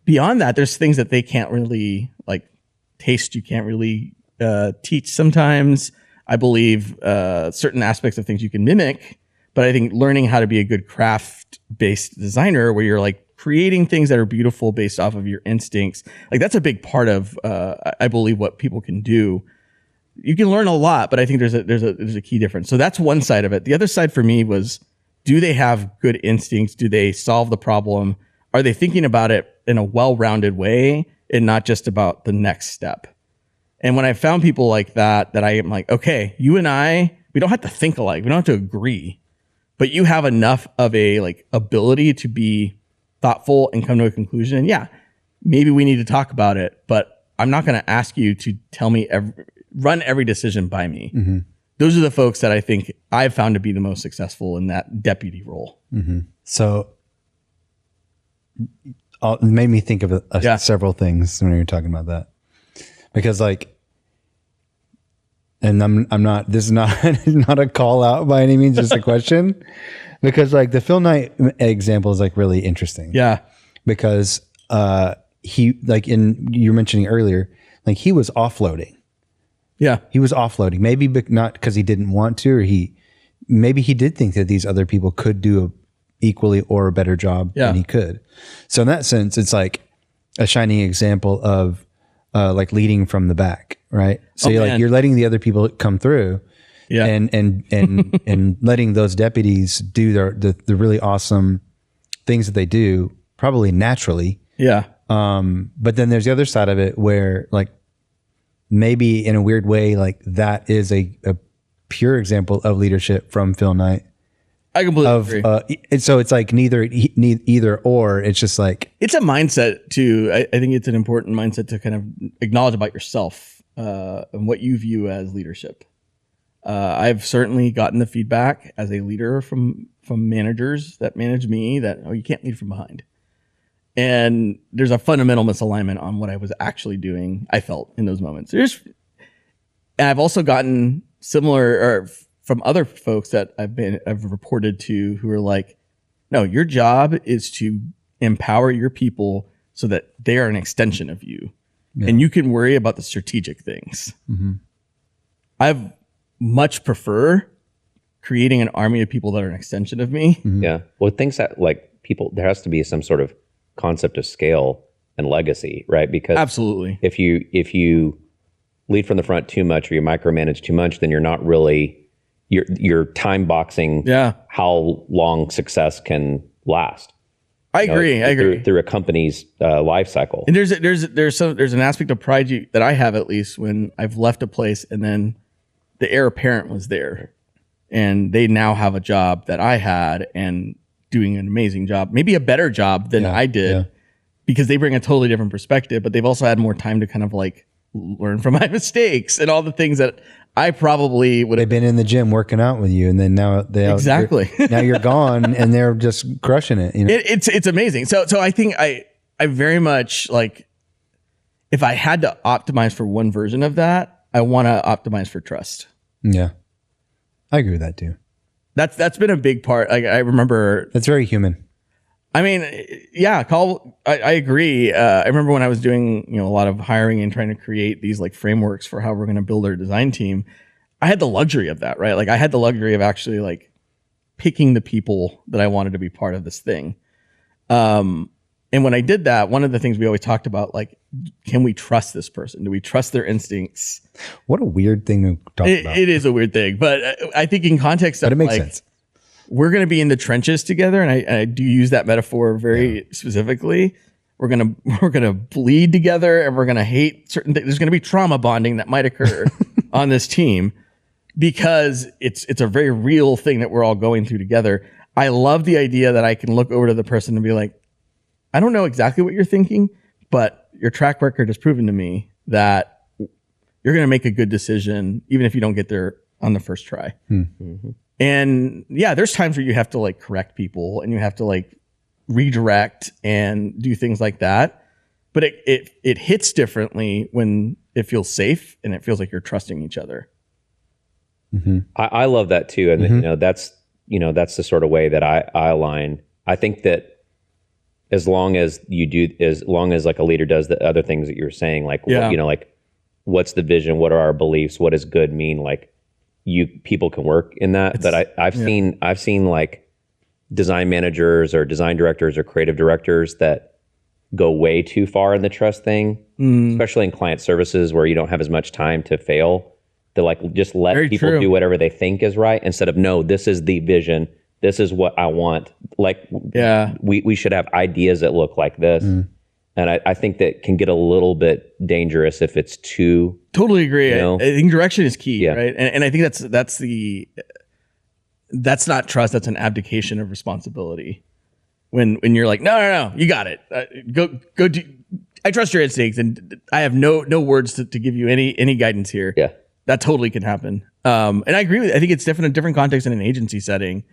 beyond that, there's things that they can't really like taste. You can't really teach sometimes. I believe certain aspects of things you can mimic, but I think learning how to be a good craft-based designer, where you're like creating things that are beautiful based off of your instincts, like that's a big part of I believe what people can do. You can learn a lot, but I think there's a key difference. So that's one side of it. The other side for me was, do they have good instincts? Do they solve the problem? Are they thinking about it in a well-rounded way and not just about the next step? And when I found people like that I am like, okay, you and I, we don't have to think alike. We don't have to agree, but you have enough of a like ability to be thoughtful and come to a conclusion. And yeah, maybe we need to talk about it, but I'm not going to ask you to tell me run every decision by me. Mm-hmm. Those are the folks that I think I've found to be the most successful in that deputy role. Mm-hmm. So it made me think of several things when you were talking about that, because like, and I'm not, this is not a call out by any means, just a question, because like the Phil Knight example is like really interesting. Yeah. Because he, like you were mentioning earlier, like he was offloading. Yeah. He was offloading, maybe not because he didn't want to, or maybe he did think that these other people could do a equally or a better job than he could. So in that sense, it's like a shining example of like leading from the back, right? So you're letting the other people come through, and letting those deputies do the really awesome things that they do, probably naturally. Yeah. But then there's the other side of it where like maybe in a weird way, like that is a pure example of leadership from Phil Knight. I completely agree. And so it's like either or. It's just like, it's a mindset too. I think it's an important mindset to kind of acknowledge about yourself and what you view as leadership. I've certainly gotten the feedback as a leader from managers that manage me that, oh, you can't lead from behind. And there's a fundamental misalignment on what I was actually doing, I felt, in those moments. And I've also gotten similar from other folks that I've reported to who are like, no, your job is to empower your people so that they are an extension of you. Yeah. And you can worry about the strategic things. Mm-hmm. I much prefer creating an army of people that are an extension of me. Mm-hmm. Yeah. Well, things that like people, there has to be some sort of concept of scale and legacy, right? Because absolutely, if you lead from the front too much or you micromanage too much, then you're not really, you're time boxing how long success can last. I agree. Through a company's life cycle. And there's an aspect of pride that I have, at least, when I've left a place and then the heir apparent was there and they now have a job that I had and doing an amazing job, maybe a better job than I did, because they bring a totally different perspective, but they've also had more time to kind of like learn from my mistakes and all the things that I probably would have been in the gym working out with you, and then now now you're gone, and they're just crushing it. You know? It's amazing. So I think I very much like, if I had to optimize for one version of that, I want to optimize for trust. Yeah, I agree with that too. That's been a big part. Like, I remember that's very human. I mean, yeah, I agree. I remember when I was doing, a lot of hiring and trying to create these like frameworks for how we're going to build our design team. I had the luxury of that, right? Like, I had the luxury of actually like picking the people that I wanted to be part of this thing. And when I did that, one of the things we always talked about, like, can we trust this person? Do we trust their instincts? What a weird thing to talk about. It is a weird thing, but I think in context of, but it makes sense. We're going to be in the trenches together, and I do use that metaphor very specifically. We're gonna bleed together, and we're gonna hate certain things. There's going to be trauma bonding that might occur on this team because it's a very real thing that we're all going through together. I love the idea that I can look over to the person and be like, I don't know exactly what you're thinking, but your track record has proven to me that you're going to make a good decision, even if you don't get there on the first try. Mm-hmm. And yeah, there's times where you have to like correct people and you have to like redirect and do things like that. But it hits differently when it feels safe and it feels like you're trusting each other. Mm-hmm. I love that too. And that's the sort of way that I align. I think that as long as like a leader does the other things that you're saying, like, like what's the vision? What are our beliefs? What does good mean? Like, people can work in that. But I've seen like design managers or design directors or creative directors that go way too far in the trust thing, especially in client services where you don't have as much time to fail. To like just let people do whatever they think is right instead of, no, this is the vision. This is what I want. Like, we should have ideas that look like this. And I think that can get a little bit dangerous if it's too. Totally agree. I think direction is key, right? And I think that's not trust. That's an abdication of responsibility. When you're like, no, you got it. Go do. I trust your instincts, and I have no words to give you any guidance here. Yeah, that totally can happen. And I agree with you. I think it's different in a different context in an agency setting.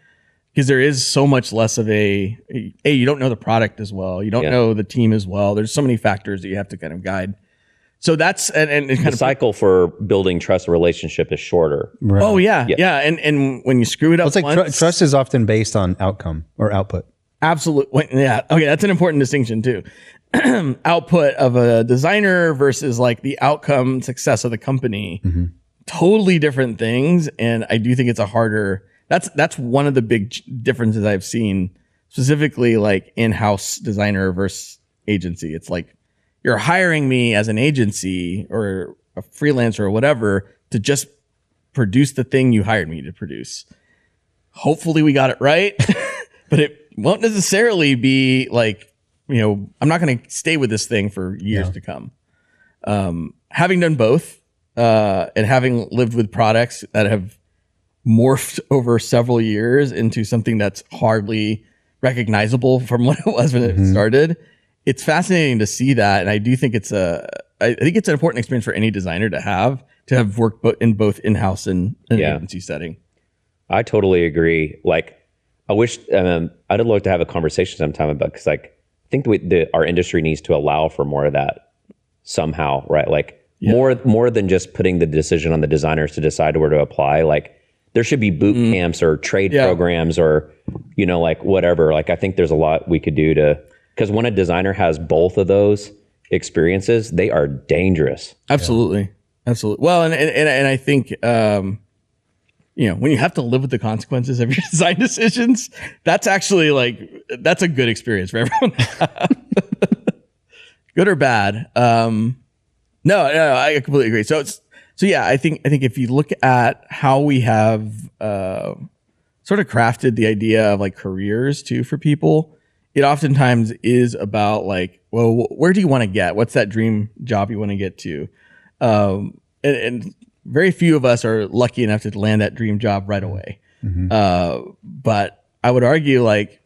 Because there is so much less of you don't know the product as well. You don't know the team as well. There's so many factors that you have to kind of guide. So that's and kind the cycle for building trust relationship is shorter. Right. Oh yeah. And when you screw it up, it's like once, trust is often based on outcome or output. Absolutely. Yeah. Okay, that's an important distinction too. Output of a designer versus like the outcome success of the company. Mm-hmm. Totally different things, and I do think it's a harder. That's one of the big differences I've seen, specifically like in-house designer versus agency. It's like you're hiring me as an agency or a freelancer or whatever to just produce the thing you hired me to produce. Hopefully we got it right, but it won't necessarily be like, I'm not going to stay with this thing for years to come. Having done both and having lived with products that have morphed over several years into something that's hardly recognizable from what it was when it started. It's fascinating to see that, and I do think I think it's an important experience for any designer to have worked in both in-house and agency setting. I totally agree. Like, I wish I'd love to have a conversation sometime about, because like I think our industry needs to allow for more of that somehow, right? Like more than just putting the decision on the designers to decide where to apply. Like, there should be boot camps or trade programs or, like whatever. Like, I think there's a lot we could do because when a designer has both of those experiences, they are dangerous. Absolutely. Yeah. Absolutely. Well, and I think, when you have to live with the consequences of your design decisions, that's actually that's a good experience for everyone. Good or bad. No, I completely agree. So yeah, I think if you look at how we have sort of crafted the idea of like careers too for people, it oftentimes is about like, well, where do you want to get? What's that dream job you want to get to? And very few of us are lucky enough to land that dream job right away. Mm-hmm. But I would argue like,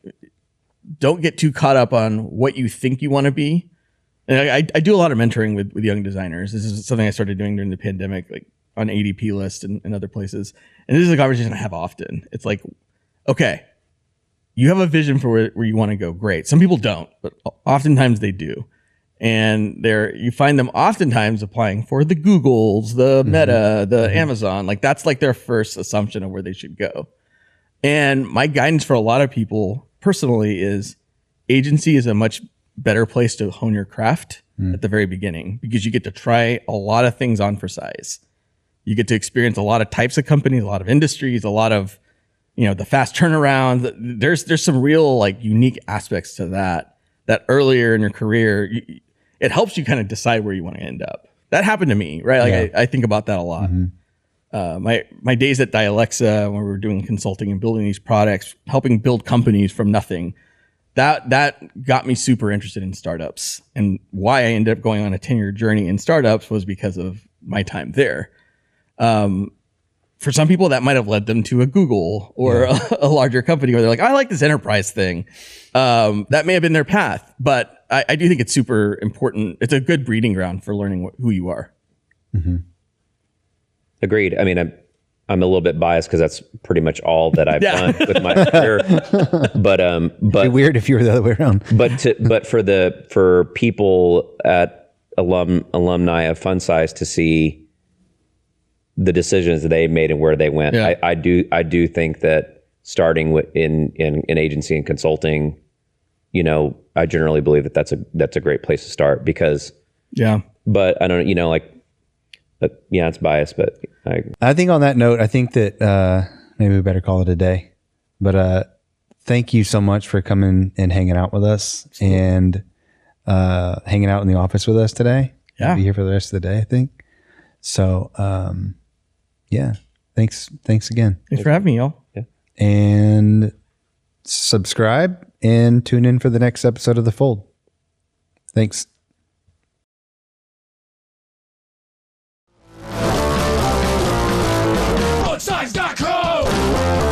don't get too caught up on what you think you want to be. And I do a lot of mentoring with young designers. This is something I started doing during the pandemic. Like, on ADP list and other places. And this is a conversation I have often. It's like, okay, you have a vision for where you want to go. Great. Some people don't, but oftentimes they do. And you find them oftentimes applying for the Googles, the Meta, the Amazon. Like that's like their first assumption of where they should go. And my guidance for a lot of people personally is agency is a much better place to hone your craft at the very beginning, because you get to try a lot of things on for size. You get to experience a lot of types of companies, a lot of industries, a lot of, the fast turnaround. There's some real like unique aspects to that earlier in your career, it helps you kind of decide where you want to end up. That happened to me, right? Like I think about that a lot. My days at Dialexa, when we were doing consulting and building these products, helping build companies from nothing, that got me super interested in startups. And why I ended up going on a 10-year journey in startups was because of my time there. For some people, that might have led them to a Google or a larger company where they're like, I like this enterprise thing. That may have been their path, but I do think it's super important. It's a good breeding ground for learning who you are. Agreed. I mean, I'm a little bit biased because that's pretty much all that I've done with my career. But it'd be weird if you were the other way around. but for people at alumni of Funsize to see the decisions that they made and where they went, I do think that starting in agency and consulting, I generally believe that that's a great place to start because But I don't it's biased, but I think on that note, I think that maybe we better call it a day. But thank you so much for coming and hanging out with us and hanging out in the office with us today. You'll be here for the rest of the day, I think. So thanks again. Thanks for having me, y'all. Yeah. And subscribe and tune in for the next episode of The Fold. Thanks. Funsize.com